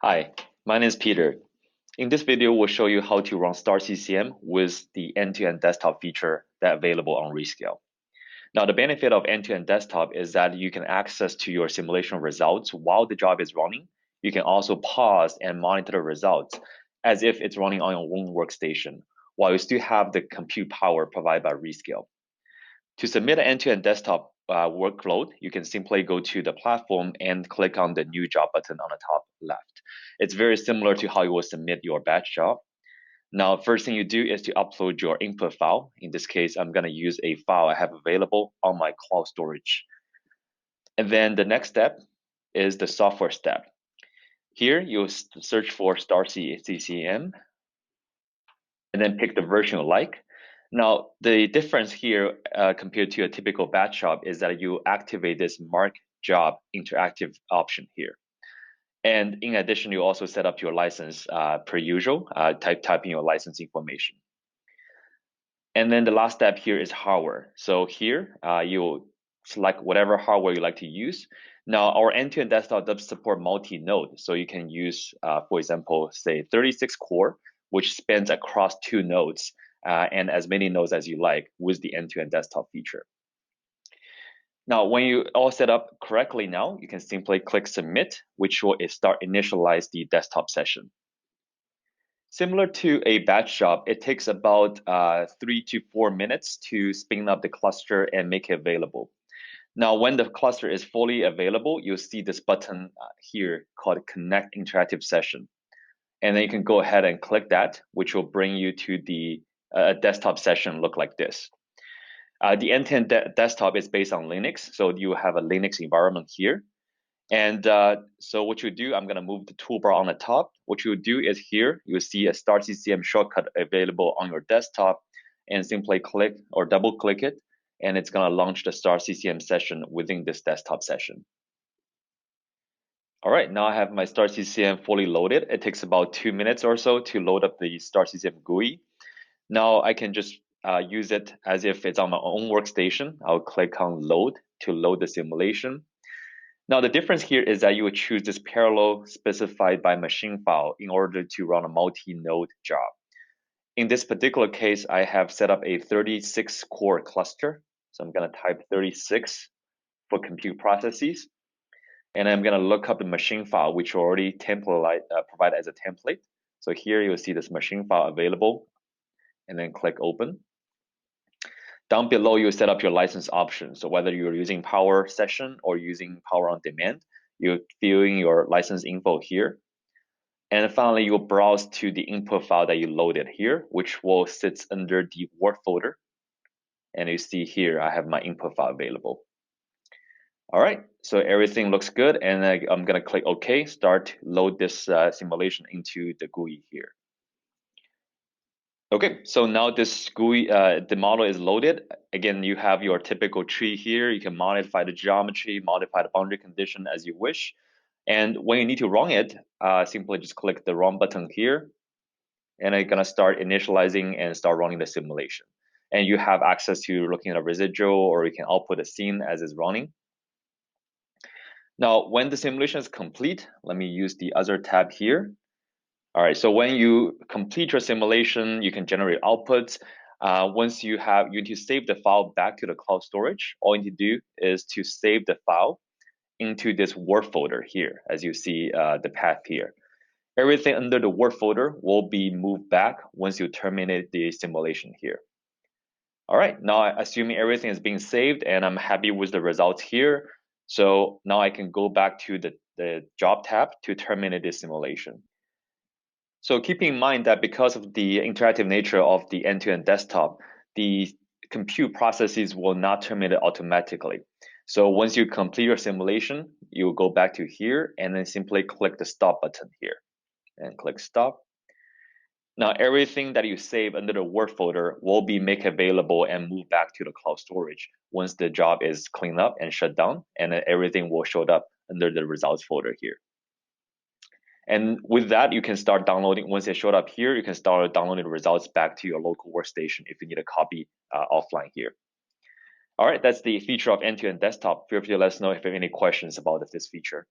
Hi, my name is Peter. In this video, we'll show you how to run STAR CCM with the end-to-end desktop feature that's available on Rescale. Now, the benefit of end-to-end desktop is that you can access to your simulation results while the job is running. You can also pause and monitor the results as if it's running on your own workstation, while you still have the compute power provided by Rescale. To submit an end-to-end desktop workload, you can simply go to the platform and click on the new job button on the top left. It's very similar to how you will submit your batch job. Now, first thing you do is to upload your input file. In this case, I'm going to use a file I have available on my cloud storage. And then the next step is the software step. Here, you'll search for STAR CCM and then pick the version you like. Now, the difference here compared to a typical batch job is that you activate this mark job interactive option here. And in addition, you also set up your license per usual, type in your license information. And then the last step here is hardware. So here, you'll select whatever hardware you like to use. Now, our end-to-end desktop does support multi-node. So you can use, for example, say 36 core, which spans across 2 nodes and as many nodes as you like with the end-to-end desktop feature. Now, when you all set up correctly now, you can simply click submit, which will start initialize the desktop session. Similar to a batch job, it takes about 3 to 4 minutes to spin up the cluster and make it available. Now, when the cluster is fully available, you'll see this button here called Connect Interactive Session. And then you can go ahead and click that, which will bring you to the desktop session look like this. The end-to-end desktop is based on Linux, so you have a Linux environment here. And so what you do, I'm going to move the toolbar on the top. What you do is here, you see a STAR CCM shortcut available on your desktop, and simply click or double click it, and it's going to launch the STAR CCM session within this desktop session. All right, now I have my STAR CCM fully loaded. It takes about 2 minutes or so to load up the STAR CCM GUI. Now I can just use it as if it's on my own workstation. I'll click on load to load the simulation. Now the difference here is that you would choose this parallel specified by machine file in order to run a multi-node job. In this particular case, I have set up a 36 core cluster. So I'm going to type 36 for compute processes. And I'm going to look up the machine file, which already provided as a template. So here you'll see this machine file available, and then click open. Down below, you set up your license option. So whether you're using Power Session or using Power on Demand, you fill in your license info here. And finally, you'll browse to the input file that you loaded here, which will sit under the Word folder. And you see here, I have my input file available. All right, so everything looks good. And I'm going to click OK, start load this simulation into the GUI here. Okay, so now this GUI, the model is loaded. Again, you have your typical tree here. You can modify the geometry, modify the boundary condition as you wish. And when you need to run it, simply just click the run button here. And it's gonna start initializing and start running the simulation. And you have access to looking at a residual, or you can output a scene as it's running. Now, when the simulation is complete, let me use the other tab here. All right, so when you complete your simulation, you can generate outputs. Once you need to save the file back to the cloud storage, all you need to do is to save the file into this Word folder here, as you see the path here. Everything under the Word folder will be moved back once you terminate the simulation here. All right, now assuming everything is being saved and I'm happy with the results here, so now I can go back to the job tab to terminate the simulation. So keep in mind that because of the interactive nature of the end-to-end desktop, the compute processes will not terminate automatically. So once you complete your simulation, you will go back to here and then simply click the stop button here and click stop. Now everything that you save under the Word folder will be made available and moved back to the cloud storage once the job is cleaned up and shut down, and then everything will show up under the results folder here. And with that, you can start downloading. Once it showed up here, you can start downloading the results back to your local workstation if you need a copy offline here. All right, that's the feature of end-to-end desktop. Feel free to let us know if you have any questions about this feature.